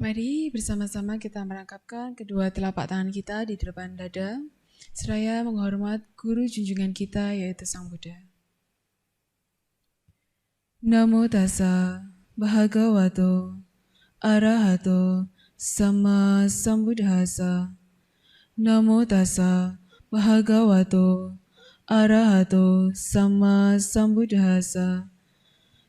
Mari bersama-sama kita merangkapkan kedua telapak tangan kita di depan dada, seraya menghormat guru junjungan kita yaitu Sang Buddha. Namo tassa bhagavato arahato sama sambuddhassa. Namo tassa bhagavato arahato sama sambuddhassa.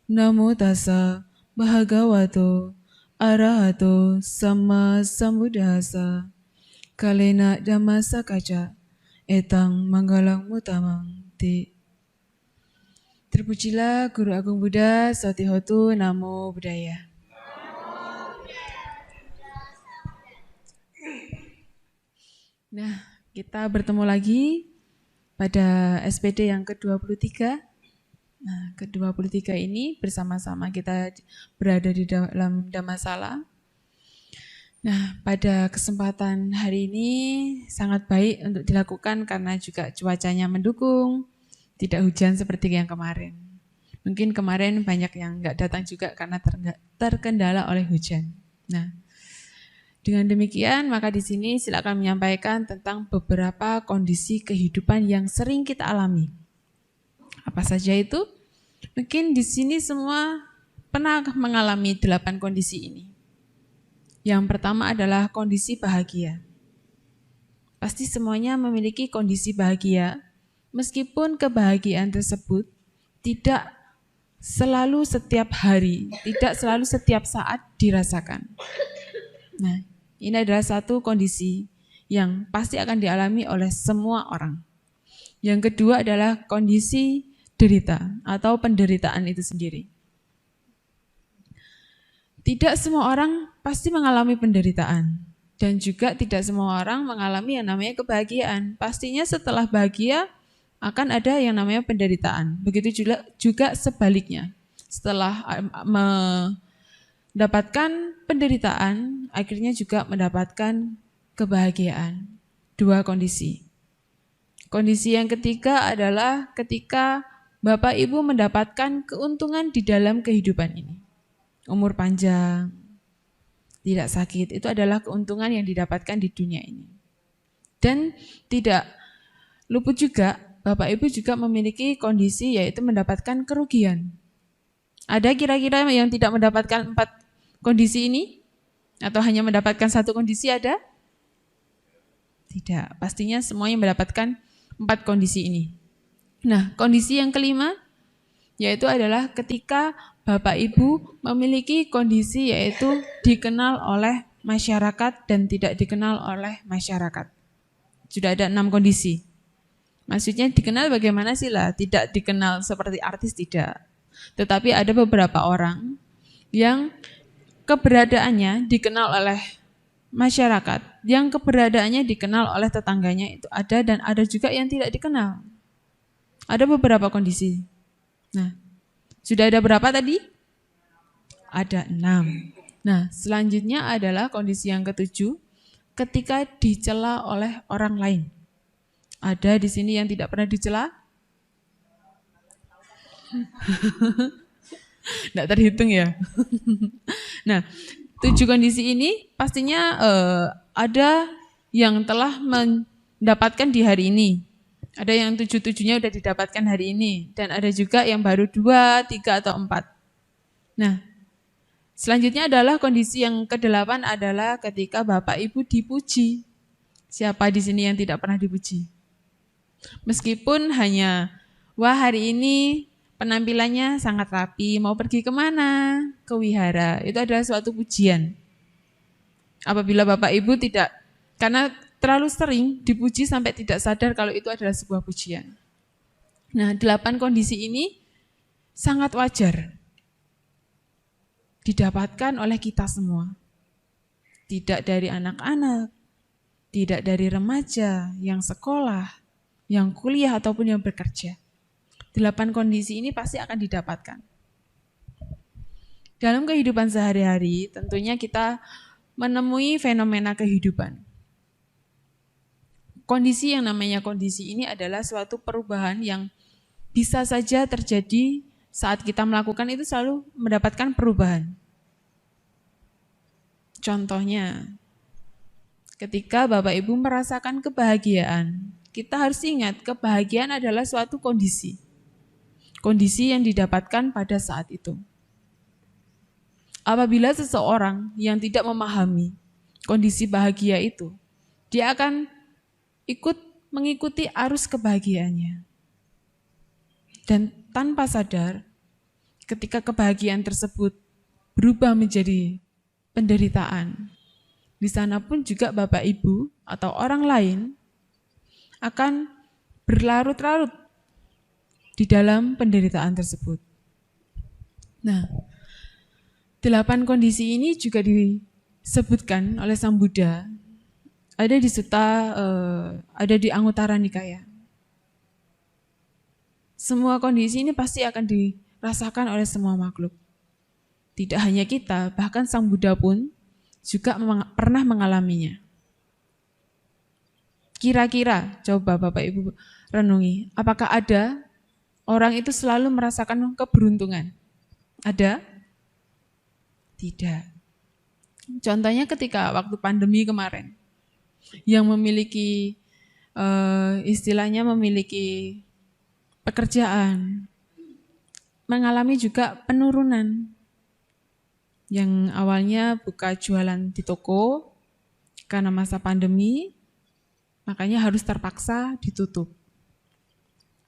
Namo tassa bhagavato arahato sama sambuddhassa. Kalena dhammasa kaca etang manggalang mutamang ti. Terpujilah Guru Agung Buddha Satihotu Namo Buddhaya. Nah, kita bertemu lagi pada SPD yang ke-23. Nah, ke-23 ini bersama-sama kita berada di dalam Dhammasala. Nah, pada kesempatan hari ini sangat baik untuk dilakukan karena juga cuacanya mendukung, tidak hujan seperti yang kemarin. Mungkin kemarin banyak yang nggak datang juga karena terkendala oleh hujan. Nah, dengan demikian maka di sini silakan menyampaikan tentang beberapa kondisi kehidupan yang sering kita alami. Apa saja itu? Mungkin di sini semua pernah mengalami 8 kondisi ini. Yang pertama adalah kondisi bahagia. Pasti semuanya memiliki kondisi bahagia, meskipun kebahagiaan tersebut tidak selalu setiap hari, tidak selalu setiap saat dirasakan. Nah, ini adalah satu kondisi yang pasti akan dialami oleh semua orang. Yang kedua adalah kondisi derita atau penderitaan itu sendiri. Tidak semua orang pasti mengalami penderitaan dan juga tidak semua orang mengalami yang namanya kebahagiaan. Pastinya setelah bahagia akan ada yang namanya penderitaan. Begitu juga sebaliknya. Setelah mendapatkan penderitaan, akhirnya juga mendapatkan kebahagiaan. 2 kondisi. Kondisi yang ketiga adalah ketika Bapak Ibu mendapatkan keuntungan di dalam kehidupan ini. Umur panjang, tidak sakit, itu adalah keuntungan yang didapatkan di dunia ini. Dan tidak luput juga, Bapak Ibu juga memiliki kondisi yaitu mendapatkan kerugian. Ada kira-kira yang tidak mendapatkan 4 kondisi ini? Atau hanya mendapatkan 1 kondisi ada? Tidak, pastinya semuanya mendapatkan 4 kondisi ini. Nah, kondisi yang kelima yaitu adalah ketika Bapak Ibu memiliki kondisi yaitu dikenal oleh masyarakat dan tidak dikenal oleh masyarakat. Sudah ada 6 kondisi. Maksudnya dikenal bagaimana sih lah? Tidak dikenal seperti artis tidak. Tetapi ada beberapa orang yang keberadaannya dikenal oleh masyarakat, yang keberadaannya dikenal oleh tetangganya itu ada dan ada juga yang tidak dikenal. Ada beberapa kondisi. Nah, sudah ada berapa tadi? Ada 6. Nah, selanjutnya adalah kondisi yang ke-7, ketika dicela oleh orang lain. Ada di sini yang tidak pernah dicela? Tidak terhitung ya. Nah, 7 kondisi ini pastinya ada yang telah mendapatkan di hari ini. Ada yang 7-7-nya udah didapatkan hari ini. Dan ada juga yang baru 2, 3, atau 4. Nah, selanjutnya adalah kondisi yang ke-8 adalah ketika Bapak Ibu dipuji. Siapa di sini yang tidak pernah dipuji? Meskipun hanya, wah hari ini penampilannya sangat rapi, mau pergi kemana? Ke wihara. Itu adalah suatu pujian. Apabila Bapak Ibu tidak, karena terlalu sering dipuji sampai tidak sadar kalau itu adalah sebuah pujian. Nah, 8 kondisi ini sangat wajar didapatkan oleh kita semua. Tidak dari anak-anak, tidak dari remaja yang sekolah, yang kuliah ataupun yang bekerja. 8 kondisi ini pasti akan didapatkan. Dalam kehidupan sehari-hari tentunya kita menemui fenomena kehidupan. Kondisi yang namanya kondisi ini adalah suatu perubahan yang bisa saja terjadi saat kita melakukan itu selalu mendapatkan perubahan. Contohnya, ketika Bapak Ibu merasakan kebahagiaan, kita harus ingat kebahagiaan adalah suatu kondisi. Kondisi yang didapatkan pada saat itu. Apabila seseorang yang tidak memahami kondisi bahagia itu, dia akan mengikuti arus kebahagiaannya. Dan tanpa sadar, ketika kebahagiaan tersebut berubah menjadi penderitaan, di sana pun juga Bapak Ibu atau orang lain akan berlarut-larut di dalam penderitaan tersebut. Nah, 8 kondisi ini juga disebutkan oleh Sang Buddha, ada di Sutta, ada di Anguttara Nikaya. Semua kondisi ini pasti akan dirasakan oleh semua makhluk. Tidak hanya kita, bahkan Sang Buddha pun juga pernah mengalaminya. Kira-kira, coba Bapak Ibu renungi, apakah ada orang itu selalu merasakan keberuntungan? Ada? Tidak. Contohnya ketika waktu pandemi kemarin, yang memiliki istilahnya memiliki pekerjaan, mengalami juga penurunan. Yang awalnya buka jualan di toko, karena masa pandemi, makanya harus terpaksa ditutup.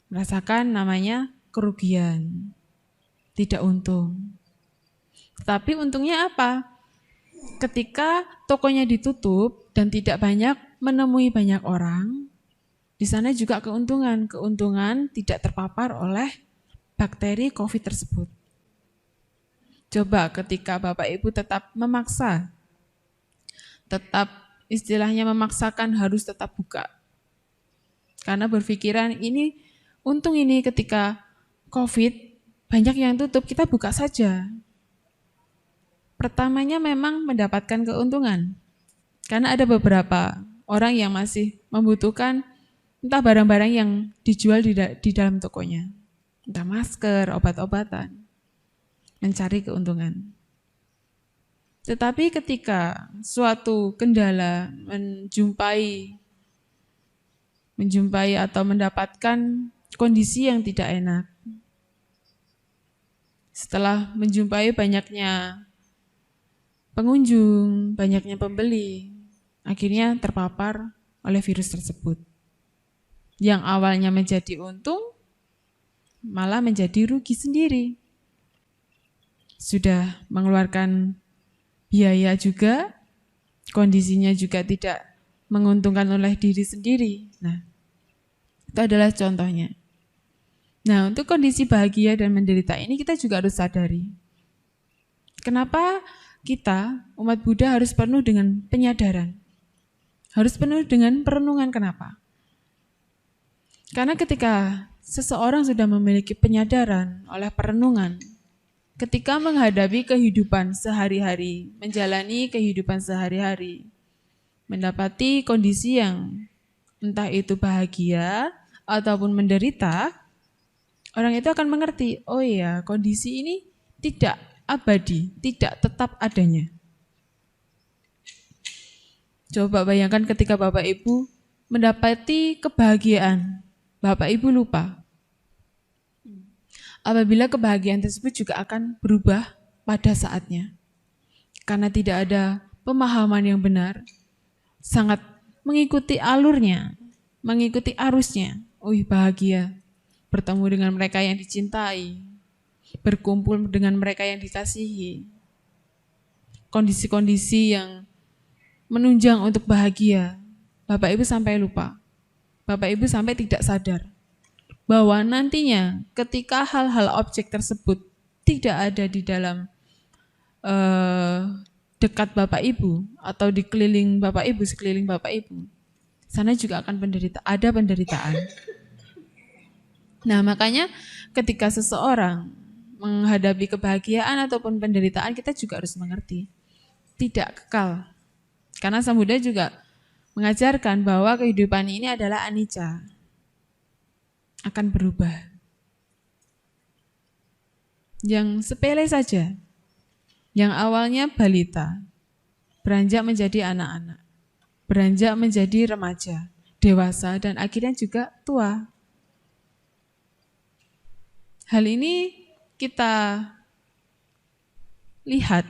Merasakan namanya kerugian, tidak untung. Tetapi untungnya apa? Ketika tokonya ditutup dan tidak menemui banyak orang, di sana juga keuntungan tidak terpapar oleh bakteri COVID tersebut. Coba ketika Bapak Ibu tetap istilahnya memaksakan harus tetap buka. Karena berpikiran untung ini ketika COVID banyak yang tutup, kita buka saja. Pertamanya memang mendapatkan keuntungan. Karena ada beberapa orang yang masih membutuhkan entah barang-barang yang dijual di dalam tokonya. Entah masker, obat-obatan. Mencari keuntungan. Tetapi ketika suatu kendala menjumpai atau mendapatkan kondisi yang tidak enak, setelah menjumpai banyaknya pengunjung, banyaknya pembeli, akhirnya terpapar oleh virus tersebut. Yang awalnya menjadi untung, malah menjadi rugi sendiri. Sudah mengeluarkan biaya juga, kondisinya juga tidak menguntungkan oleh diri sendiri. Nah, itu adalah contohnya. Nah, untuk kondisi bahagia dan menderita ini kita juga harus sadari. Kenapa kita, umat Buddha, harus penuh dengan penyadaran? Harus penuh dengan perenungan, kenapa? Karena ketika seseorang sudah memiliki penyadaran oleh perenungan, ketika menghadapi kehidupan sehari-hari, menjalani kehidupan sehari-hari, mendapati kondisi yang entah itu bahagia ataupun menderita, orang itu akan mengerti, oh iya, kondisi ini tidak abadi, tidak tetap adanya. Coba bayangkan ketika Bapak Ibu mendapati kebahagiaan, Bapak Ibu lupa. Apabila kebahagiaan tersebut juga akan berubah pada saatnya. Karena tidak ada pemahaman yang benar, sangat mengikuti alurnya, mengikuti arusnya. Bahagia, bertemu dengan mereka yang dicintai, berkumpul dengan mereka yang dikasihi. Kondisi-kondisi yang menunjang untuk bahagia, Bapak Ibu sampai lupa. Bapak Ibu sampai tidak sadar bahwa nantinya ketika hal-hal objek tersebut tidak ada di dalam dekat Bapak Ibu atau di sekeliling Bapak Ibu, sana juga akan ada penderitaan. Nah, makanya ketika seseorang menghadapi kebahagiaan ataupun penderitaan, kita juga harus mengerti tidak kekal. Karena Sang Buddha juga mengajarkan bahwa kehidupan ini adalah anicca, akan berubah. Yang sepele saja, yang awalnya balita, beranjak menjadi anak-anak, beranjak menjadi remaja, dewasa, dan akhirnya juga tua. Hal ini kita lihat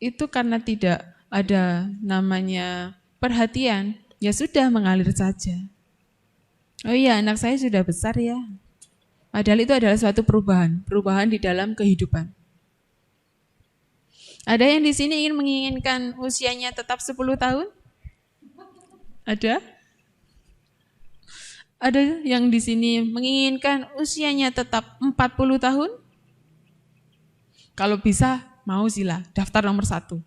itu karena tidak ada namanya perhatian, ya sudah mengalir saja. Oh iya, anak saya sudah besar ya. Padahal itu adalah suatu perubahan di dalam kehidupan. Ada yang di sini menginginkan usianya tetap 10 tahun? Ada? Ada yang di sini menginginkan usianya tetap 40 tahun? Kalau bisa, mau sila, daftar nomor 1.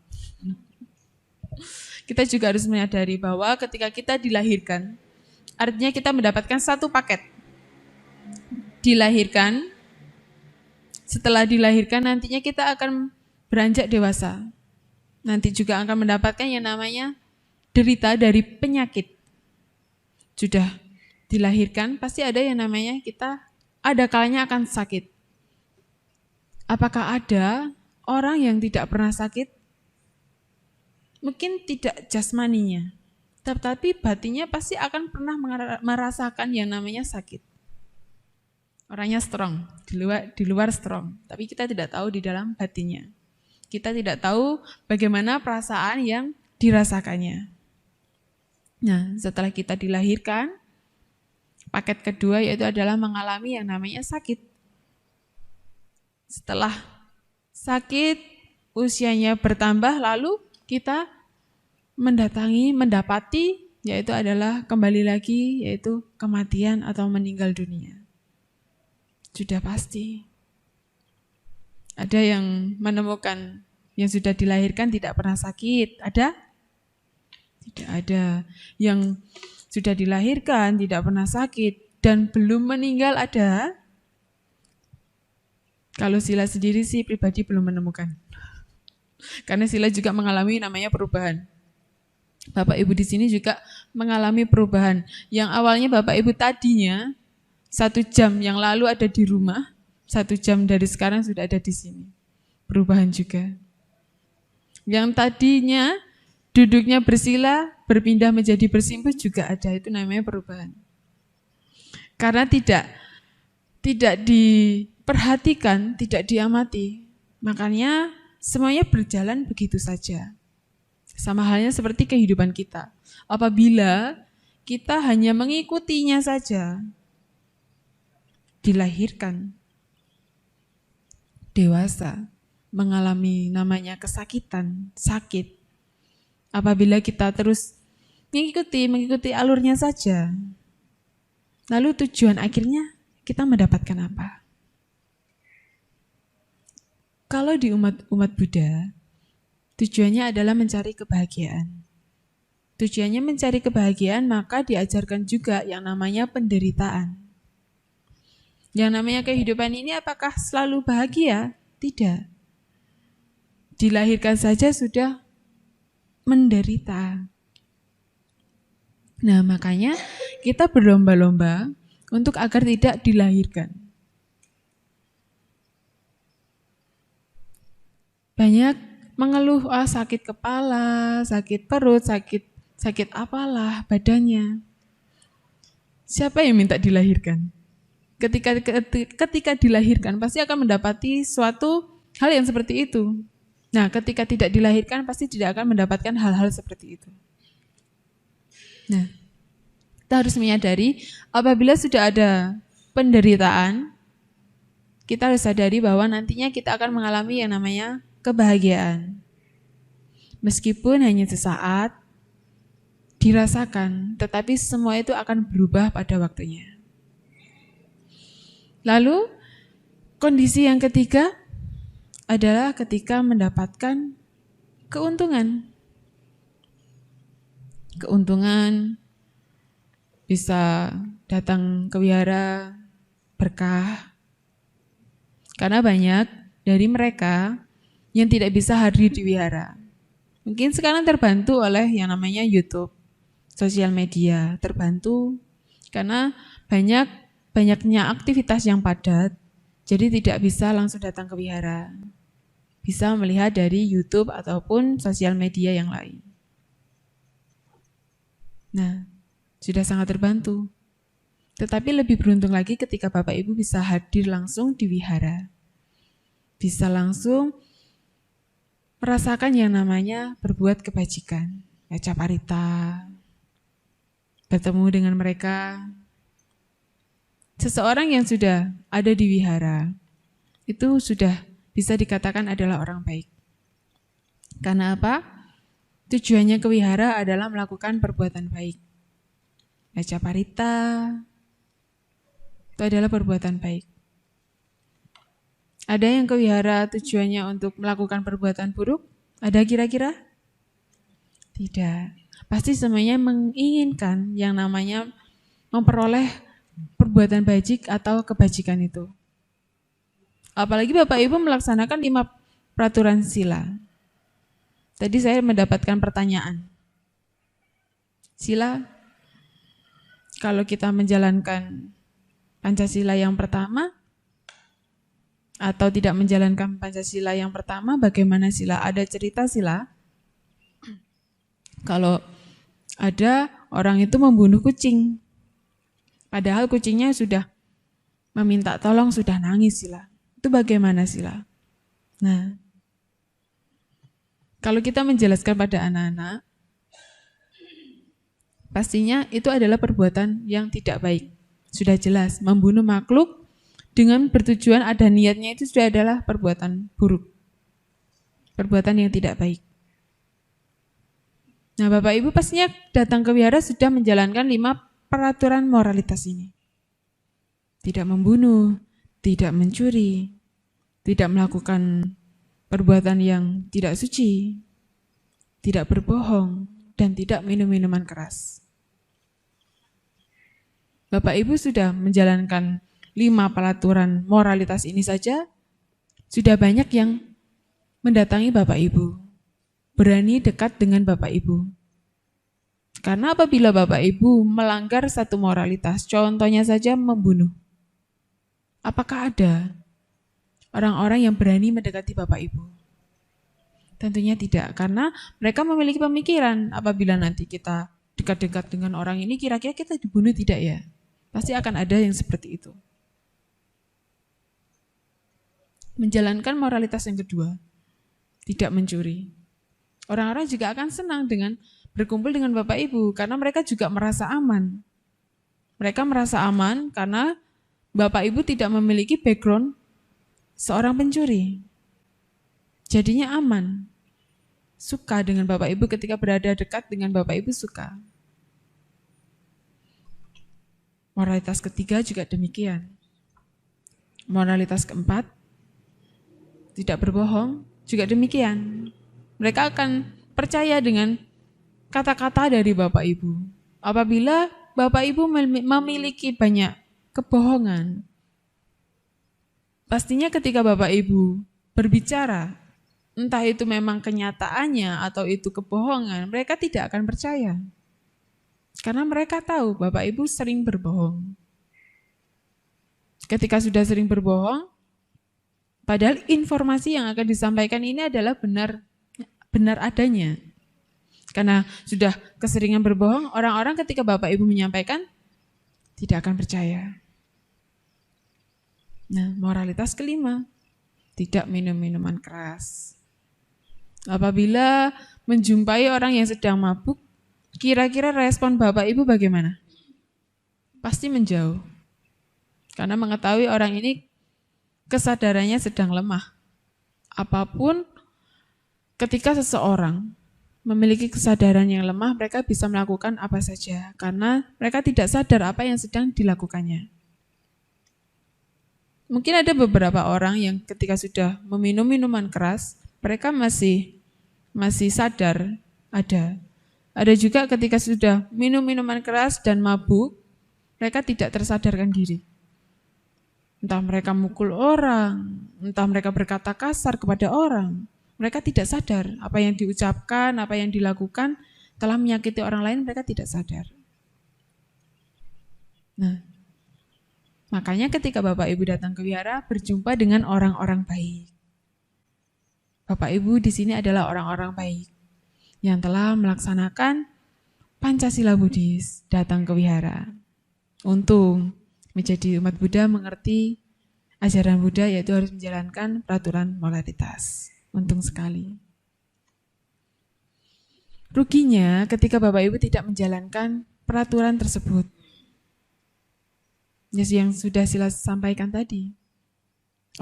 Kita juga harus menyadari bahwa ketika kita dilahirkan, artinya kita mendapatkan satu paket. Dilahirkan, setelah dilahirkan nantinya kita akan beranjak dewasa. Nanti juga akan mendapatkan yang namanya derita dari penyakit. Sudah dilahirkan, pasti ada yang namanya kita ada kalanya akan sakit. Apakah ada orang yang tidak pernah sakit? Mungkin tidak jasmaninya, tetapi batinnya pasti akan pernah merasakan yang namanya sakit. Orangnya strong, di luar strong, tapi kita tidak tahu di dalam batinnya. Kita tidak tahu bagaimana perasaan yang dirasakannya. Nah, setelah kita dilahirkan, paket kedua yaitu adalah mengalami yang namanya sakit. Setelah sakit, usianya bertambah, lalu kita mendapati yaitu adalah kembali lagi yaitu kematian atau meninggal dunia. Sudah pasti. Ada yang menemukan yang sudah dilahirkan tidak pernah sakit, ada? Tidak ada. Yang sudah dilahirkan tidak pernah sakit dan belum meninggal, ada? Kalau Sila sendiri sih pribadi belum menemukan. Karena Sila juga mengalami namanya perubahan. Bapak Ibu di sini juga mengalami perubahan. Yang awalnya Bapak Ibu tadinya 1 jam yang lalu ada di rumah, 1 jam dari sekarang sudah ada di sini. Perubahan juga. Yang tadinya duduknya bersila, berpindah menjadi bersimpuh juga ada, itu namanya perubahan. Karena tidak diperhatikan, tidak diamati, makanya semuanya berjalan begitu saja. Sama halnya seperti kehidupan kita. Apabila kita hanya mengikutinya saja, dilahirkan, dewasa, mengalami namanya kesakitan, sakit. Apabila kita terus mengikuti alurnya saja, lalu tujuan akhirnya kita mendapatkan apa? Kalau di umat Buddha, tujuannya adalah mencari kebahagiaan. Tujuannya mencari kebahagiaan, maka diajarkan juga yang namanya penderitaan. Yang namanya kehidupan ini apakah selalu bahagia? Tidak. Dilahirkan saja sudah menderita. Nah, makanya kita berlomba-lomba untuk agar tidak dilahirkan. Banyak mengeluh, sakit kepala, sakit perut, sakit apalah badannya. Siapa yang minta dilahirkan? Ketika dilahirkan pasti akan mendapati suatu hal yang seperti itu. Nah, ketika tidak dilahirkan pasti tidak akan mendapatkan hal-hal seperti itu. Nah, kita harus menyadari apabila sudah ada penderitaan, kita harus sadari bahwa nantinya kita akan mengalami yang namanya kebahagiaan. Meskipun hanya sesaat dirasakan, tetapi semua itu akan berubah pada waktunya. Lalu, kondisi yang ketiga adalah ketika mendapatkan keuntungan. Keuntungan bisa datang ke wihara, berkah. Karena banyak dari mereka yang tidak bisa hadir di wihara. Mungkin sekarang terbantu oleh yang namanya YouTube, sosial media, terbantu karena banyaknya aktivitas yang padat, jadi tidak bisa langsung datang ke wihara. bisa melihat dari YouTube ataupun sosial media yang lain. Nah, sudah sangat terbantu. Tetapi lebih beruntung lagi ketika Bapak Ibu bisa hadir langsung di wihara. Bisa langsung merasakan yang namanya berbuat kebajikan. Baca parita, bertemu dengan mereka. Seseorang yang sudah ada di wihara, itu sudah bisa dikatakan adalah orang baik. Karena apa? Tujuannya ke wihara adalah melakukan perbuatan baik. Baca parita, itu adalah perbuatan baik. Ada yang ke wihara tujuannya untuk melakukan perbuatan buruk? Ada kira-kira? Tidak. Pasti semuanya menginginkan yang namanya memperoleh perbuatan bajik atau kebajikan itu. Apalagi Bapak Ibu melaksanakan 5 peraturan sila. Tadi saya mendapatkan pertanyaan. Sila, kalau kita menjalankan Pancasila yang pertama, atau tidak menjalankan Pancasila yang pertama, bagaimana sila? Ada cerita sila? Kalau ada orang itu membunuh kucing, padahal kucingnya sudah meminta tolong, sudah nangis sila. Itu bagaimana sila? Nah, kalau kita menjelaskan pada anak-anak, pastinya itu adalah perbuatan yang tidak baik. Sudah jelas, membunuh makhluk dengan bertujuan ada niatnya itu sudah adalah perbuatan buruk. Perbuatan yang tidak baik. Nah, Bapak Ibu pastinya datang ke wihara sudah menjalankan 5 peraturan moralitas ini. Tidak membunuh, tidak mencuri, tidak melakukan perbuatan yang tidak suci, tidak berbohong, dan tidak minum minuman keras. Bapak Ibu sudah menjalankan 5 peraturan moralitas ini saja, sudah banyak yang mendatangi Bapak Ibu, berani dekat dengan Bapak Ibu. Karena apabila Bapak Ibu melanggar satu moralitas, contohnya saja membunuh, apakah ada orang-orang yang berani mendekati Bapak Ibu? Tentunya tidak, karena mereka memiliki pemikiran apabila nanti kita dekat-dekat dengan orang ini, kira-kira kita dibunuh tidak ya? Pasti akan ada yang seperti itu. Menjalankan moralitas yang kedua, tidak mencuri. Orang-orang juga akan senang dengan berkumpul dengan Bapak Ibu, karena mereka juga merasa aman. Mereka merasa aman karena Bapak Ibu tidak memiliki background seorang pencuri. Jadinya aman. Suka dengan Bapak Ibu ketika berada dekat dengan Bapak Ibu suka. Moralitas ketiga juga demikian. Moralitas keempat, tidak berbohong, juga demikian. Mereka akan percaya dengan kata-kata dari Bapak Ibu. Apabila Bapak Ibu memiliki banyak kebohongan, pastinya ketika Bapak Ibu berbicara, entah itu memang kenyataannya atau itu kebohongan, mereka tidak akan percaya. Karena mereka tahu Bapak Ibu sering berbohong. Ketika sudah sering berbohong, padahal informasi yang akan disampaikan ini adalah benar adanya. Karena sudah keseringan berbohong, orang-orang ketika Bapak Ibu menyampaikan, tidak akan percaya. Nah, moralitas kelima, tidak minum minuman keras. Apabila menjumpai orang yang sedang mabuk, kira-kira respon Bapak Ibu bagaimana? Pasti menjauh. Karena mengetahui orang ini kesadarannya sedang lemah. Apapun ketika seseorang memiliki kesadaran yang lemah, mereka bisa melakukan apa saja. Karena mereka tidak sadar apa yang sedang dilakukannya. Mungkin ada beberapa orang yang ketika sudah meminum minuman keras, mereka masih sadar ada. Ada juga ketika sudah minum minuman keras dan mabuk, mereka tidak tersadarkan diri. Entah mereka mukul orang, entah mereka berkata kasar kepada orang. Mereka tidak sadar apa yang diucapkan, apa yang dilakukan telah menyakiti orang lain, mereka tidak sadar. Nah, makanya ketika Bapak Ibu datang ke wihara, berjumpa dengan orang-orang baik. Bapak Ibu di sini adalah orang-orang baik yang telah melaksanakan Pancasila Buddhis, datang ke wihara. Untung menjadi umat Buddha mengerti ajaran Buddha, yaitu harus menjalankan peraturan moralitas. Untung sekali. Ruginya ketika Bapak Ibu tidak menjalankan peraturan tersebut. Yang sudah Sila sampaikan tadi.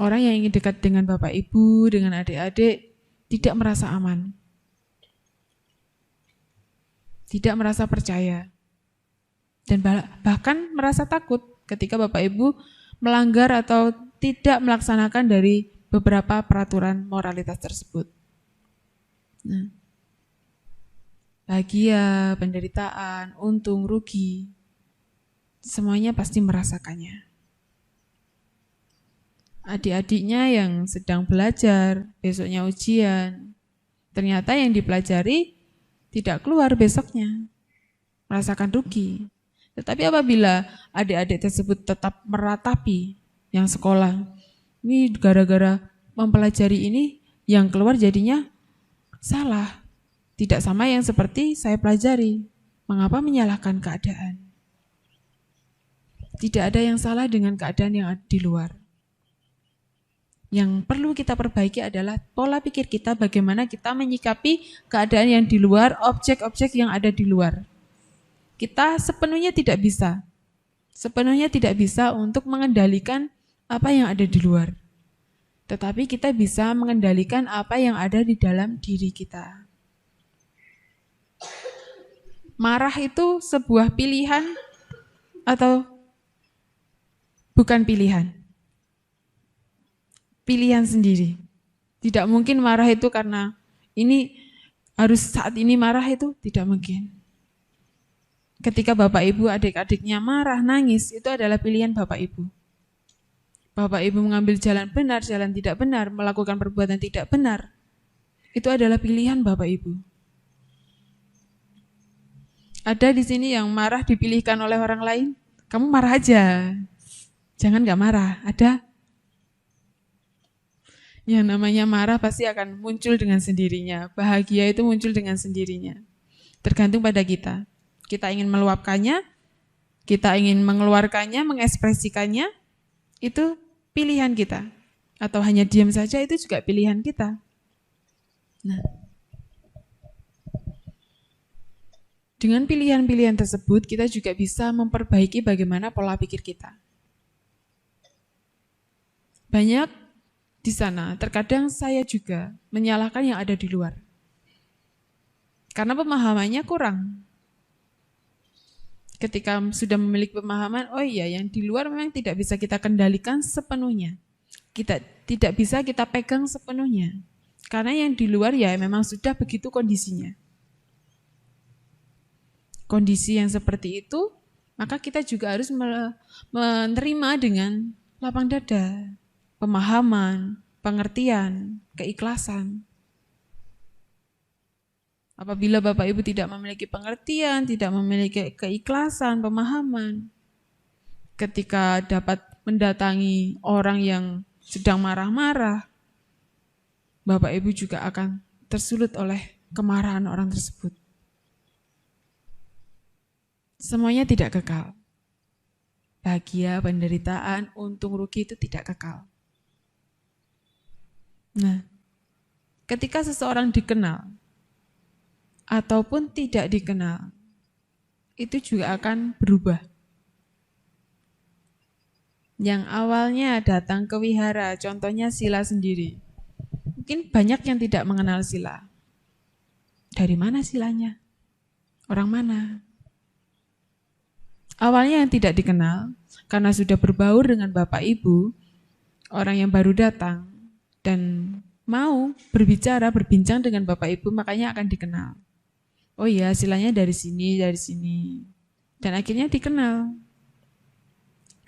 Orang yang ingin dekat dengan Bapak Ibu, dengan adik-adik, tidak merasa aman. Tidak merasa percaya. Dan bahkan merasa takut ketika Bapak Ibu melanggar atau tidak melaksanakan dari beberapa peraturan moralitas tersebut. Nah, bahagia, penderitaan, untung, rugi, semuanya pasti merasakannya. Adik-adiknya yang sedang belajar, besoknya ujian, ternyata yang dipelajari tidak keluar besoknya, merasakan rugi. Tetapi apabila adik-adik tersebut tetap meratapi yang sekolah, ini gara-gara mempelajari ini, yang keluar jadinya salah. Tidak sama yang seperti saya pelajari. Mengapa menyalahkan keadaan? Tidak ada yang salah dengan keadaan yang ada di luar. Yang perlu kita perbaiki adalah pola pikir kita, bagaimana kita menyikapi keadaan yang di luar, objek-objek yang ada di luar. Kita sepenuhnya tidak bisa untuk mengendalikan apa yang ada di luar. Tetapi kita bisa mengendalikan apa yang ada di dalam diri kita. Marah itu sebuah pilihan atau bukan pilihan? Pilihan sendiri. Tidak mungkin marah itu karena ini harus saat ini marah, itu tidak mungkin. Ketika Bapak Ibu adik-adiknya marah, nangis, itu adalah pilihan Bapak Ibu. Bapak Ibu mengambil jalan benar, jalan tidak benar, melakukan perbuatan tidak benar, itu adalah pilihan Bapak Ibu. Ada di sini yang marah dipilihkan oleh orang lain, kamu marah aja, jangan gak marah, ada? Yang namanya marah pasti akan muncul dengan sendirinya, bahagia itu muncul dengan sendirinya. Tergantung pada kita. Kita ingin meluapkannya, kita ingin mengeluarkannya, mengekspresikannya, itu pilihan kita. Atau hanya diam saja, itu juga pilihan kita. Nah, dengan pilihan-pilihan tersebut, kita juga bisa memperbaiki bagaimana pola pikir kita. Banyak di sana, terkadang saya juga menyalahkan yang ada di luar. Karena pemahamannya kurang. Ketika sudah memiliki pemahaman, oh iya, yang di luar memang tidak bisa kita kendalikan sepenuhnya. Kita tidak bisa kita pegang sepenuhnya. Karena yang di luar ya memang sudah begitu kondisinya. Kondisi yang seperti itu, maka kita juga harus menerima dengan lapang dada, pemahaman, pengertian, keikhlasan. Apabila Bapak Ibu tidak memiliki pengertian, tidak memiliki keikhlasan, pemahaman, ketika dapat mendatangi orang yang sedang marah-marah, Bapak Ibu juga akan tersulut oleh kemarahan orang tersebut. Semuanya tidak kekal. Bahagia, penderitaan, untung, rugi itu tidak kekal. Nah, ketika seseorang dikenal ataupun tidak dikenal, itu juga akan berubah. Yang awalnya datang ke wihara, contohnya Sila sendiri. Mungkin banyak yang tidak mengenal Sila. Dari mana Silanya? Orang mana? Awalnya yang tidak dikenal, karena sudah berbaur dengan Bapak Ibu, orang yang baru datang, dan mau berbicara, berbincang dengan Bapak Ibu, makanya akan dikenal. Oh iya, Silanya dari sini. Dan akhirnya dikenal.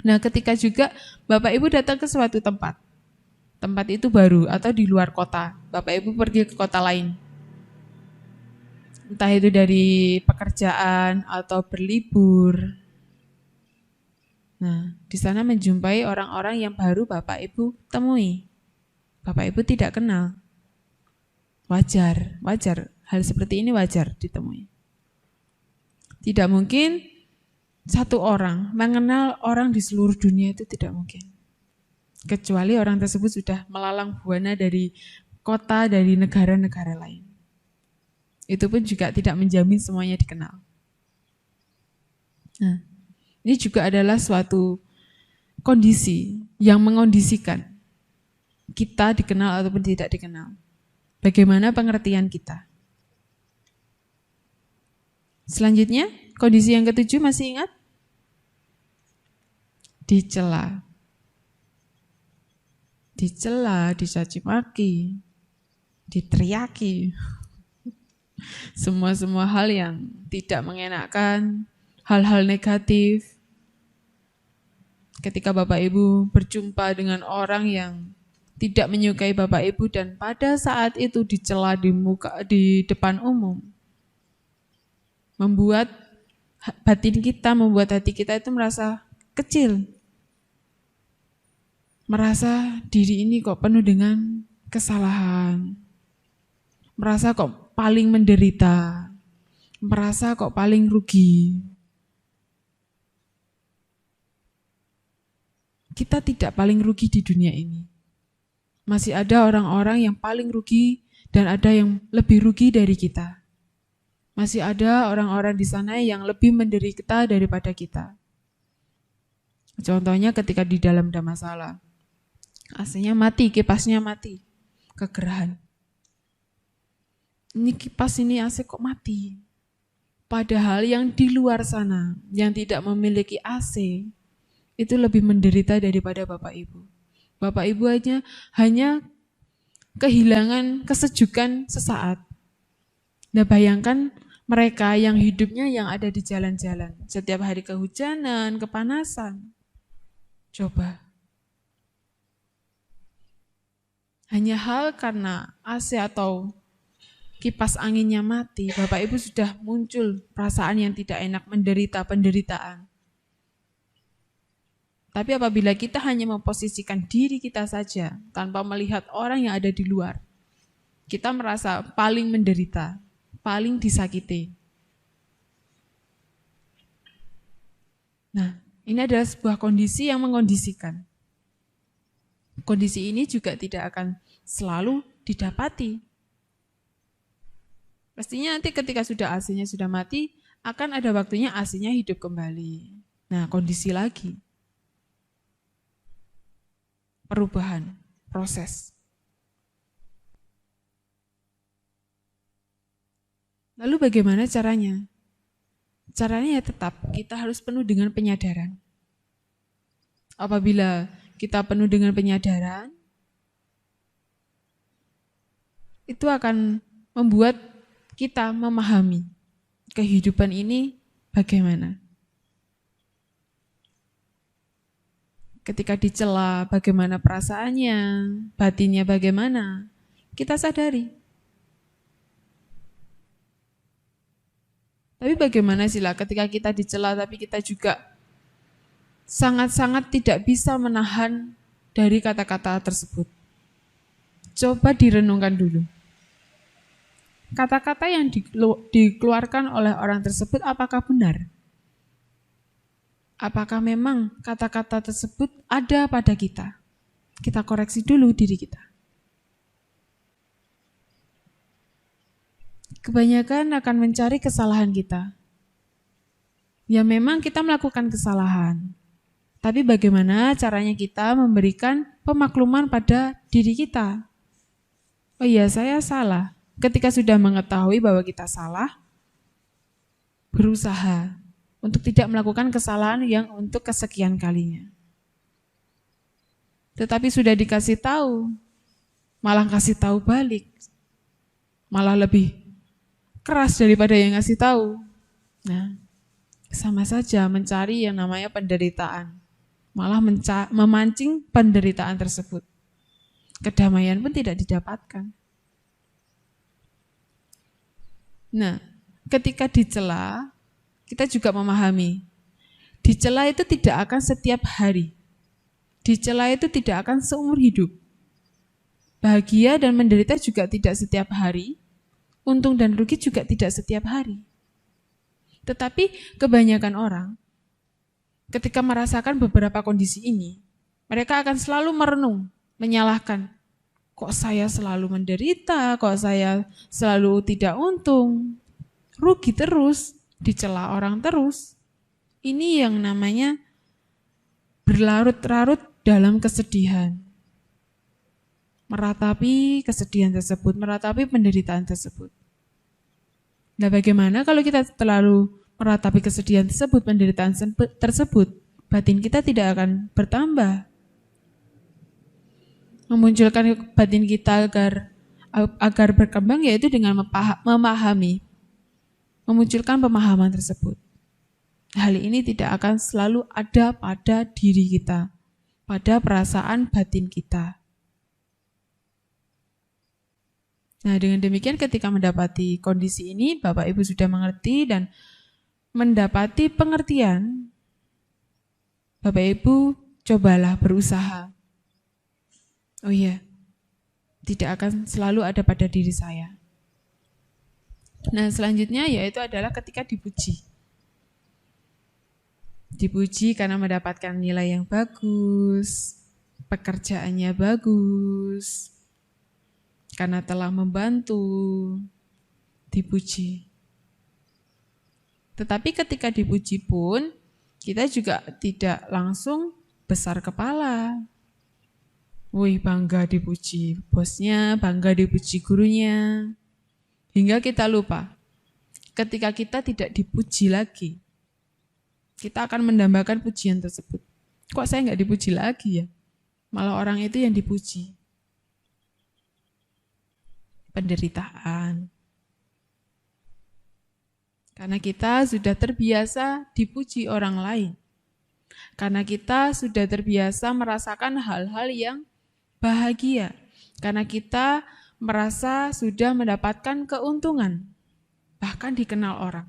Nah, ketika juga Bapak Ibu datang ke suatu tempat itu baru atau di luar kota, Bapak Ibu pergi ke kota lain. Entah itu dari pekerjaan atau berlibur. Nah, di sana menjumpai orang-orang yang baru Bapak Ibu temui. Bapak Ibu tidak kenal. Wajar. Hal seperti ini wajar ditemui. Tidak mungkin satu orang mengenal orang di seluruh dunia, itu tidak mungkin. Kecuali orang tersebut sudah melalang buana dari kota, dari negara-negara lain. Itu pun juga tidak menjamin semuanya dikenal. Nah, ini juga adalah suatu kondisi yang mengondisikan kita dikenal ataupun tidak dikenal. Bagaimana pengertian kita. Selanjutnya, kondisi yang ketujuh masih ingat? Dicela. Dicela, dicaci maki, diteriaki. Semua hal yang tidak mengenakan, hal-hal negatif. Ketika Bapak Ibu berjumpa dengan orang yang tidak menyukai Bapak Ibu dan pada saat itu dicela di depan umum, membuat batin kita, membuat hati kita itu merasa kecil. Merasa diri ini kok penuh dengan kesalahan. Merasa kok paling menderita. Merasa kok paling rugi. Kita tidak paling rugi di dunia ini. Masih ada orang-orang yang paling rugi dan ada yang lebih rugi dari kita. Masih ada orang-orang di sana yang lebih menderita daripada kita. Contohnya ketika di dalam ada masalah. AC-nya mati, kipasnya mati. Kegerahan. Ini kipas ini AC kok mati. Padahal yang di luar sana, yang tidak memiliki AC, itu lebih menderita daripada Bapak Ibu. Bapak Ibu hanya kehilangan kesejukan sesaat. Nah, bayangkan mereka yang hidupnya yang ada di jalan-jalan. Setiap hari kehujanan, kepanasan. Coba. Hanya hal karena AC atau kipas anginnya mati, Bapak Ibu sudah muncul perasaan yang tidak enak, menderita penderitaan. Tapi apabila kita hanya memposisikan diri kita saja, tanpa melihat orang yang ada di luar, kita merasa paling menderita, paling disakiti. Nah, ini adalah sebuah kondisi yang mengondisikan. Kondisi ini juga tidak akan selalu didapati. Pastinya nanti ketika sudah AC-nya sudah mati, akan ada waktunya AC-nya hidup kembali. Nah, kondisi lagi. Perubahan, proses. Lalu bagaimana caranya? Caranya ya tetap, kita harus penuh dengan penyadaran. Apabila kita penuh dengan penyadaran, itu akan membuat kita memahami kehidupan ini bagaimana. Ketika dicela, bagaimana perasaannya, batinnya bagaimana, kita sadari. Tapi bagaimana sila ketika kita dicela tapi kita juga sangat-sangat tidak bisa menahan dari kata-kata tersebut. Coba direnungkan dulu. Kata-kata yang dikeluarkan oleh orang tersebut apakah benar? Apakah memang kata-kata tersebut ada pada kita? Kita koreksi dulu diri kita. Kebanyakan akan mencari kesalahan kita. Ya memang kita melakukan kesalahan. Tapi bagaimana caranya kita memberikan pemakluman pada diri kita? Oh iya, saya salah. Ketika sudah mengetahui bahwa kita salah, berusaha untuk tidak melakukan kesalahan yang untuk kesekian kalinya. Tetapi sudah dikasih tahu, malah kasih tahu balik. Malah lebih keras daripada yang ngasih tahu. Nah, sama saja mencari yang namanya penderitaan. Malah memancing penderitaan tersebut. Kedamaian pun tidak didapatkan. Nah, ketika dicela, kita juga memahami. Dicela itu tidak akan setiap hari. Dicela itu tidak akan seumur hidup. Bahagia dan menderita juga tidak setiap hari, untung dan rugi juga tidak setiap hari. Tetapi kebanyakan orang ketika merasakan beberapa kondisi ini, mereka akan selalu merenung, menyalahkan. Kok saya selalu menderita, kok saya selalu tidak untung, rugi terus, dicela orang terus. Ini yang namanya berlarut-larut dalam kesedihan. Meratapi kesedihan tersebut, meratapi penderitaan tersebut. Nah, bagaimana kalau kita terlalu meratapi kesedihan tersebut, penderitaan tersebut, batin kita tidak akan bertambah. Memunculkan batin kita agar berkembang yaitu dengan memahami, memunculkan pemahaman tersebut. Hal ini tidak akan selalu ada pada diri kita, pada perasaan batin kita. Nah, dengan demikian ketika mendapati kondisi ini, Bapak Ibu sudah mengerti dan mendapati pengertian, Bapak Ibu cobalah berusaha. Oh iya, tidak akan selalu ada pada diri saya. Nah, selanjutnya yaitu adalah ketika dipuji. Dipuji karena mendapatkan nilai yang bagus, pekerjaannya bagus, karena telah membantu, dipuji. Tetapi ketika dipuji pun, kita juga tidak langsung besar kepala. Wih, bangga dipuji bosnya, bangga dipuji gurunya. Hingga kita lupa, ketika kita tidak dipuji lagi, kita akan mendambakan pujian tersebut. Kok saya nggak dipuji lagi ya? Malah orang itu yang dipuji. Penderitaan. Karena kita sudah terbiasa dipuji orang lain. Karena kita sudah terbiasa merasakan hal-hal yang bahagia. Karena kita merasa sudah mendapatkan keuntungan. Bahkan dikenal orang.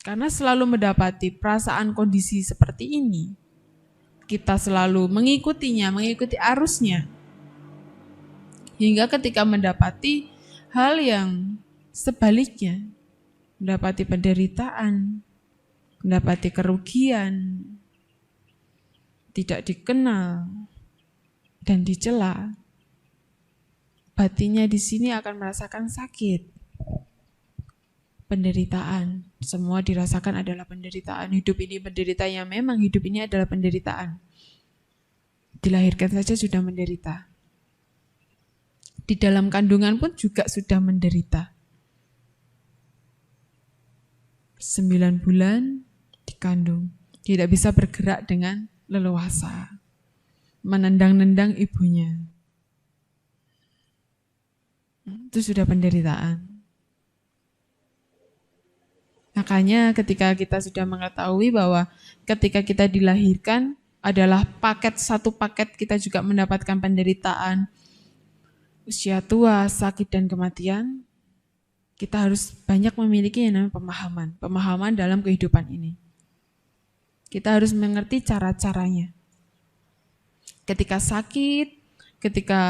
Karena selalu mendapati perasaan kondisi seperti ini. Kita selalu mengikutinya, mengikuti arusnya. Hingga ketika mendapati hal yang sebaliknya, mendapati penderitaan, mendapati kerugian, tidak dikenal, dan dicela, batinnya di sini akan merasakan sakit, penderitaan. Semua dirasakan adalah penderitaan. Hidup ini menderita, yang memang hidup ini adalah penderitaan. Dilahirkan saja sudah menderita. Di dalam kandungan pun juga sudah menderita. 9 bulan dikandung, tidak bisa bergerak dengan leluasa, menendang-nendang ibunya. Itu sudah penderitaan. Makanya ketika kita sudah mengetahui bahwa ketika kita dilahirkan adalah satu paket kita juga mendapatkan penderitaan, usia tua, sakit, dan kematian, kita harus banyak memiliki yang namanya pemahaman dalam kehidupan ini. Kita harus mengerti cara-caranya. Ketika sakit, ketika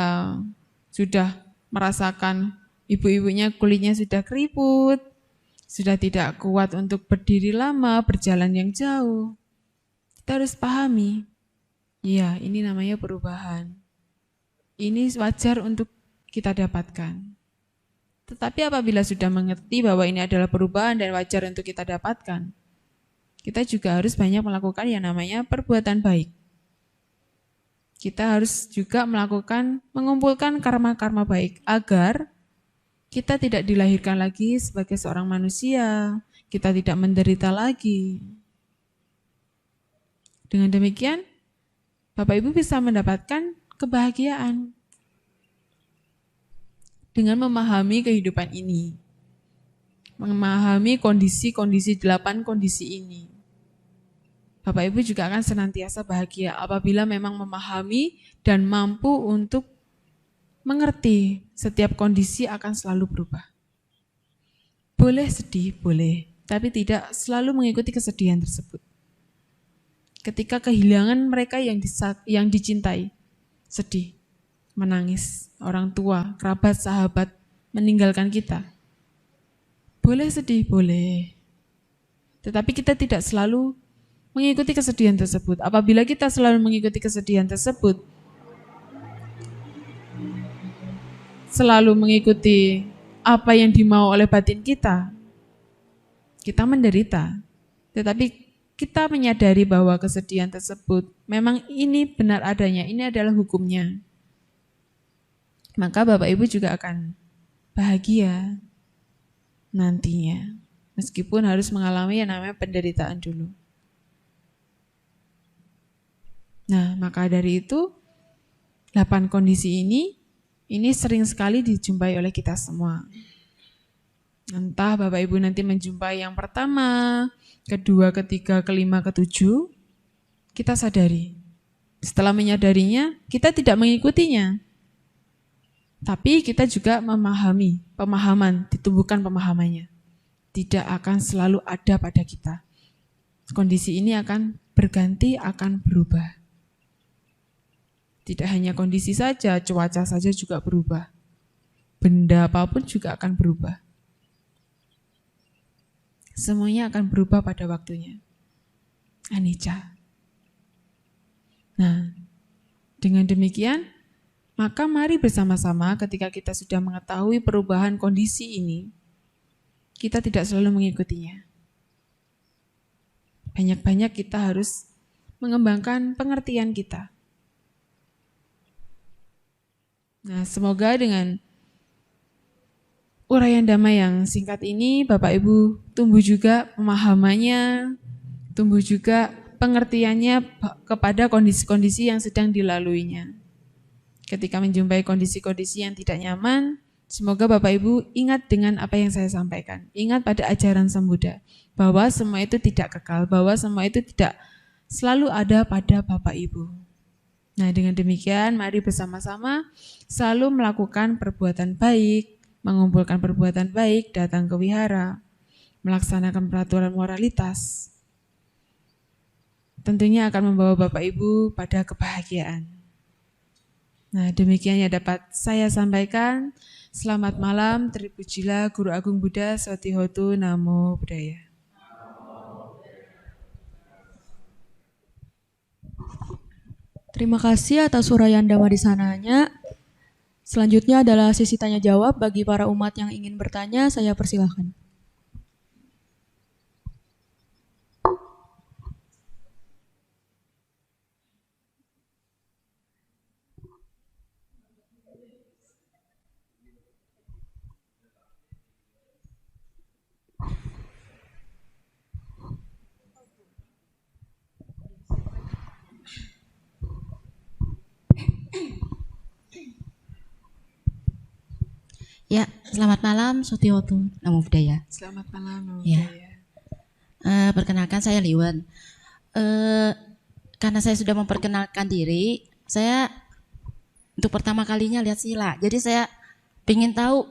sudah merasakan ibu-ibunya kulitnya sudah keriput, sudah tidak kuat untuk berdiri lama, berjalan yang jauh, kita harus pahami, ya ini namanya perubahan. Ini wajar untuk kita dapatkan. Tetapi apabila sudah mengerti bahwa ini adalah perubahan dan wajar untuk kita dapatkan, kita juga harus banyak melakukan yang namanya perbuatan baik. Kita harus juga mengumpulkan karma-karma baik agar kita tidak dilahirkan lagi sebagai seorang manusia, kita tidak menderita lagi. Dengan demikian, Bapak Ibu bisa mendapatkan kebahagiaan dengan memahami kehidupan ini, memahami kondisi-kondisi 8 kondisi ini. Bapak Ibu juga akan senantiasa bahagia apabila memang memahami dan mampu untuk mengerti setiap kondisi akan selalu berubah. Boleh sedih, boleh, tapi tidak selalu mengikuti kesedihan tersebut. Ketika kehilangan mereka yang dicintai, sedih. menangis, orang tua, kerabat, sahabat meninggalkan kita. Boleh sedih, boleh. Tetapi kita tidak selalu mengikuti kesedihan tersebut. Apabila kita selalu mengikuti kesedihan tersebut, selalu mengikuti apa yang dimau oleh batin kita menderita. Tetapi kita menyadari bahwa kesedihan tersebut memang ini benar adanya, ini adalah hukumnya. Maka Bapak Ibu juga akan bahagia nantinya. Meskipun harus mengalami yang namanya penderitaan dulu. Nah, maka dari itu 8 kondisi ini sering sekali dijumpai oleh kita semua. Entah Bapak Ibu nanti menjumpai yang pertama, kedua, ketiga, kelima, ketujuh, kita sadari. Setelah menyadarinya, kita tidak mengikutinya. Tapi kita juga memahami, ditumbuhkan pemahamannya. Tidak akan selalu ada pada kita. Kondisi ini akan berganti, akan berubah. Tidak hanya kondisi saja, cuaca saja juga berubah. Benda apapun juga akan berubah. Semuanya akan berubah pada waktunya. Anicca. Nah, dengan demikian, maka mari bersama-sama ketika kita sudah mengetahui perubahan kondisi ini, kita tidak selalu mengikutinya. Banyak-banyak kita harus mengembangkan pengertian kita. Nah, semoga dengan uraian damai yang singkat ini, Bapak Ibu tumbuh juga pemahamannya, tumbuh juga pengertiannya kepada kondisi-kondisi yang sedang dilaluinya. Ketika menjumpai kondisi-kondisi yang tidak nyaman, semoga Bapak Ibu ingat dengan apa yang saya sampaikan. Ingat pada ajaran Sang Buddha, bahwa semua itu tidak kekal, bahwa semua itu tidak selalu ada pada Bapak Ibu. Nah, dengan demikian, mari bersama-sama selalu melakukan perbuatan baik, mengumpulkan perbuatan baik, datang ke wihara, melaksanakan peraturan moralitas. Tentunya akan membawa Bapak Ibu pada kebahagiaan. Nah, demikian yang dapat saya sampaikan. Selamat malam, terpujilah Guru Agung Buddha Satihotu, Namo Buddhaya. Terima kasih atas uraian Dhammadisana-nya. Selanjutnya adalah sesi tanya jawab bagi para umat yang ingin bertanya, saya persilahkan. Ya, selamat malam Satihotu, Namo Buddhaya. Selamat malam, Namo Ya. Buddhaya. Perkenalkan saya Liwan. Karena saya sudah memperkenalkan diri, saya untuk pertama kalinya lihat sila. Jadi saya ingin tahu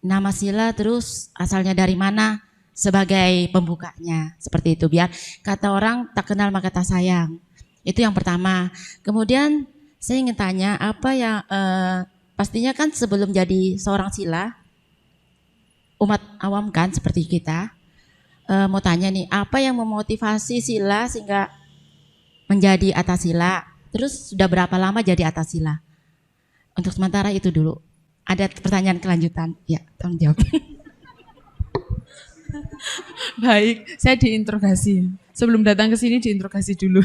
nama sila, terus asalnya dari mana sebagai pembukanya. Seperti itu, biar kata orang tak kenal maka tak sayang. Itu yang pertama. Kemudian saya ingin tanya apa yang pastinya kan sebelum jadi seorang sila, umat awam kan seperti kita, mau tanya nih, apa yang memotivasi sila sehingga menjadi atasila? Terus sudah berapa lama jadi atasila? Untuk sementara itu dulu. Ada pertanyaan kelanjutan? Ya, tolong jawab. Baik, saya diinterogasi. Sebelum datang ke sini diinterogasi dulu.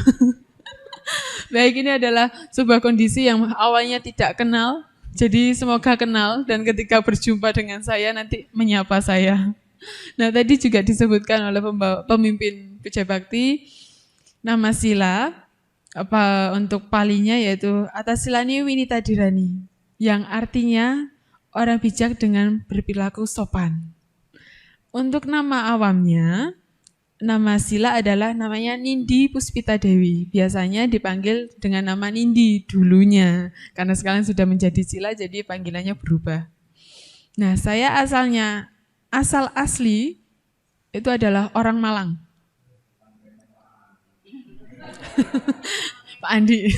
Baik, ini adalah sebuah kondisi yang awalnya tidak kenal, jadi semoga kenal dan ketika berjumpa dengan saya nanti menyapa saya. Nah, tadi juga disebutkan oleh pemimpin Puja Bakti, nama sila untuk palinya yaitu Atasilani Winitadirani, yang artinya orang bijak dengan berperilaku sopan. Untuk nama awamnya, nama sila adalah namanya Nindi Puspita Dewi. Biasanya dipanggil dengan nama Nindi dulunya. Karena sekarang sudah menjadi sila, jadi panggilannya berubah. Nah, saya asal asli itu adalah orang Malang. Pak Andi.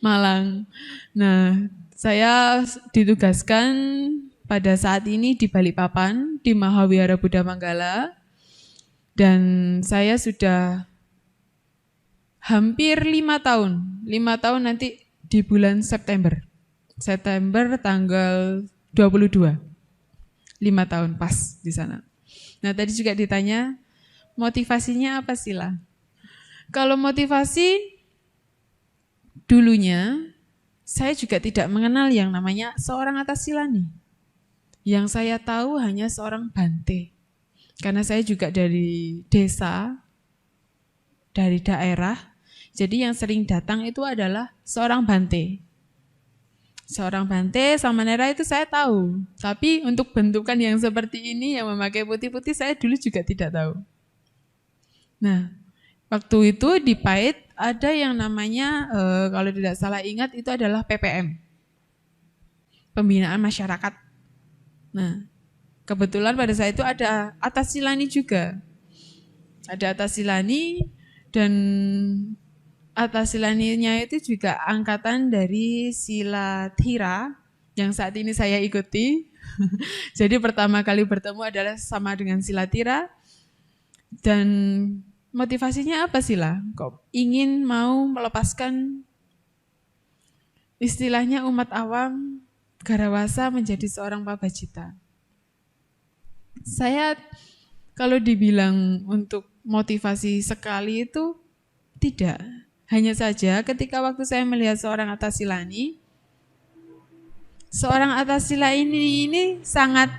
Malang. Nah, saya ditugaskan pada saat ini di Balikpapan, di Mahawihara Buddha Manggala. Dan saya sudah hampir 5 tahun. 5 tahun nanti di bulan September. September tanggal 22. 5 tahun pas di sana. Nah, tadi juga ditanya, motivasinya apa Sila? Kalau motivasi, dulunya saya juga tidak mengenal yang namanya seorang Atasilani. Yang saya tahu hanya seorang Bante. Karena saya juga dari desa, dari daerah, jadi yang sering datang itu adalah seorang Bante. Seorang Bante, Samanera itu saya tahu. Tapi untuk bentukan yang seperti ini, yang memakai putih-putih, saya dulu juga tidak tahu. Nah, waktu itu di Pait ada yang namanya, kalau tidak salah ingat, itu adalah PPM. Pembinaan Masyarakat. Nah, kebetulan pada saat itu ada Atasilani juga. Ada Atasilani dan Atasilaninya itu juga angkatan dari Silathira yang saat ini saya ikuti. Jadi pertama kali bertemu adalah sama dengan Silathira. Dan motivasinya apa Sila? Kok ingin mau melepaskan istilahnya umat awam Garawasa menjadi seorang Pabajita. Saya kalau dibilang untuk motivasi sekali itu tidak. Hanya saja ketika waktu saya melihat seorang Atasilani, seorang Atasila ini sangat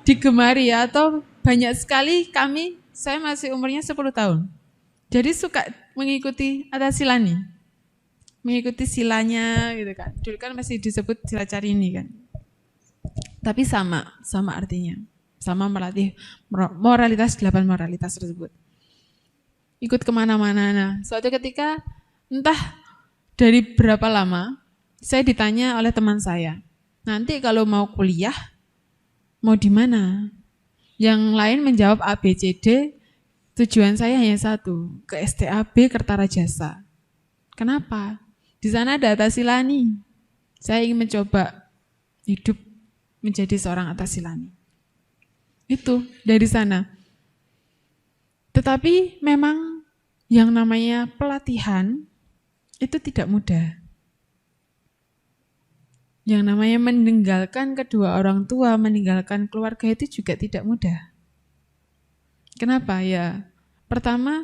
digemari atau banyak sekali saya masih umurnya 10 tahun. Jadi suka mengikuti Atasilani. Mengikuti silanya gitu kan. Dulu kan masih disebut sila Carini kan. Tapi sama artinya. Sama melatih moralitas, 8 moralitas tersebut. Ikut kemana-mana. Nah, suatu ketika entah dari berapa lama saya ditanya oleh teman saya, nanti kalau mau kuliah mau di mana? Yang lain menjawab A, B, C, D, tujuan saya hanya satu, ke STAB Kertarajasa. Kenapa? Di sana ada Atasilani. Saya ingin mencoba hidup menjadi seorang Atasilani. Itu dari sana. Tetapi memang yang namanya pelatihan itu tidak mudah. Yang namanya meninggalkan kedua orang tua, meninggalkan keluarga itu juga tidak mudah. Kenapa? Ya, pertama,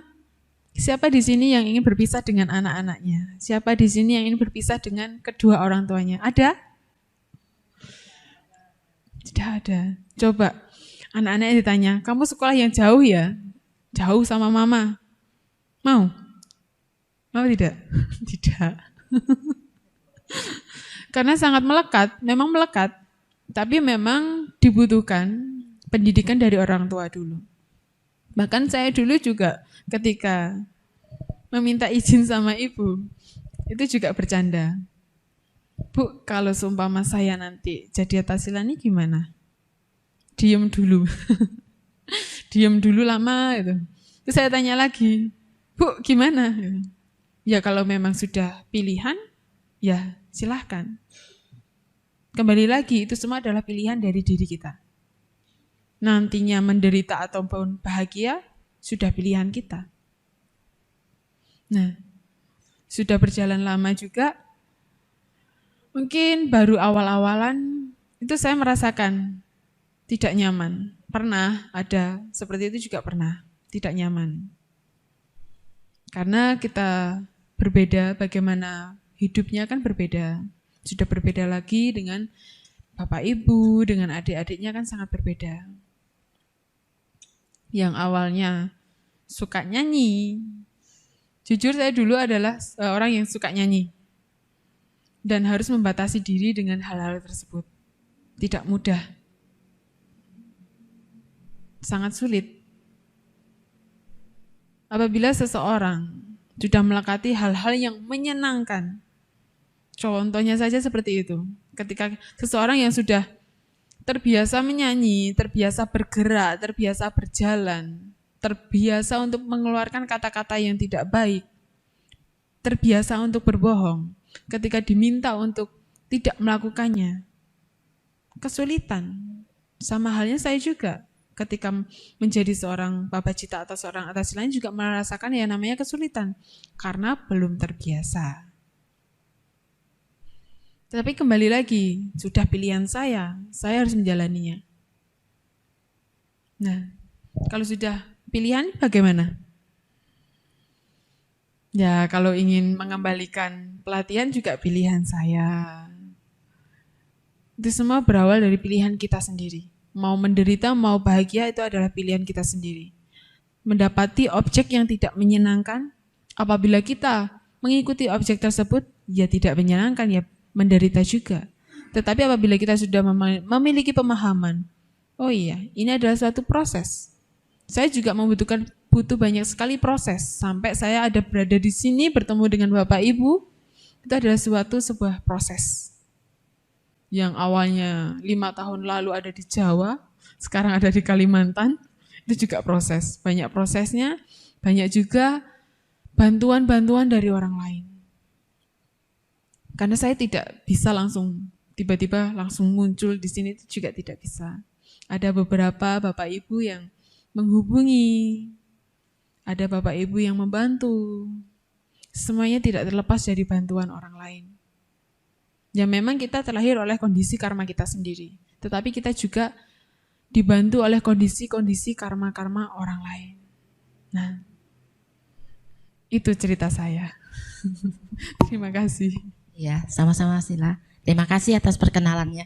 siapa di sini yang ingin berpisah dengan anak-anaknya? Siapa di sini yang ingin berpisah dengan kedua orang tuanya? Ada? Tidak ada. Coba, anak-anaknya ditanya, kamu sekolah yang jauh ya? Jauh sama mama. Mau? Mau tidak? Tidak. Karena sangat melekat, memang melekat. Tapi memang dibutuhkan pendidikan dari orang tua dulu. Bahkan saya dulu juga ketika meminta izin sama ibu, itu juga bercanda. Bu, kalau seumpama saya nanti jadi Atasilani gimana? Diem dulu. Diem dulu lama itu. Terus saya tanya lagi, Bu, gimana? Ya kalau memang sudah pilihan, ya silahkan. Kembali lagi, itu semua adalah pilihan dari diri kita. Nantinya menderita ataupun bahagia, sudah pilihan kita. Nah, sudah berjalan lama juga, mungkin baru awal-awalan, itu saya merasakan tidak nyaman. Pernah ada, seperti itu juga pernah, tidak nyaman. Karena kita berbeda, bagaimana hidupnya kan berbeda. Sudah berbeda lagi dengan bapak ibu, dengan adik-adiknya kan sangat berbeda. Yang awalnya suka nyanyi. Jujur saya dulu adalah orang yang suka nyanyi. Dan harus membatasi diri dengan hal-hal tersebut. Tidak mudah. Sangat sulit. Apabila seseorang sudah melekati hal-hal yang menyenangkan, contohnya saja seperti itu. Ketika seseorang yang sudah terbiasa menyanyi, terbiasa bergerak, terbiasa berjalan, terbiasa untuk mengeluarkan kata-kata yang tidak baik, terbiasa untuk berbohong, ketika diminta untuk tidak melakukannya, kesulitan. Sama halnya saya juga ketika menjadi seorang babacita atau seorang atas lain juga merasakan yang namanya kesulitan karena belum terbiasa. Tetapi kembali lagi, sudah pilihan saya harus menjalaninya. Nah, kalau sudah pilihan bagaimana? Ya, kalau ingin mengembalikan pelatihan juga pilihan saya. Itu semua berawal dari pilihan kita sendiri. Mau menderita, mau bahagia itu adalah pilihan kita sendiri. Mendapati objek yang tidak menyenangkan, apabila kita mengikuti objek tersebut, ya tidak menyenangkan, ya menderita juga. Tetapi apabila kita sudah memiliki pemahaman, oh iya, ini adalah suatu proses. Saya juga butuh banyak sekali proses sampai saya ada berada di sini bertemu dengan Bapak Ibu. Itu adalah sebuah proses. Yang awalnya 5 tahun lalu ada di Jawa, sekarang ada di Kalimantan, itu juga proses. Banyak prosesnya, banyak juga bantuan-bantuan dari orang lain. Karena saya tidak bisa langsung tiba-tiba langsung muncul di sini, itu juga tidak bisa. Ada beberapa Bapak Ibu yang menghubungi, ada Bapak Ibu yang membantu. Semuanya tidak terlepas dari bantuan orang lain. Ya memang kita terlahir oleh kondisi karma kita sendiri, tetapi kita juga dibantu oleh kondisi-kondisi karma-karma orang lain. Nah, itu cerita saya. Terima kasih. Ya, sama-sama Sila. Terima kasih atas perkenalannya.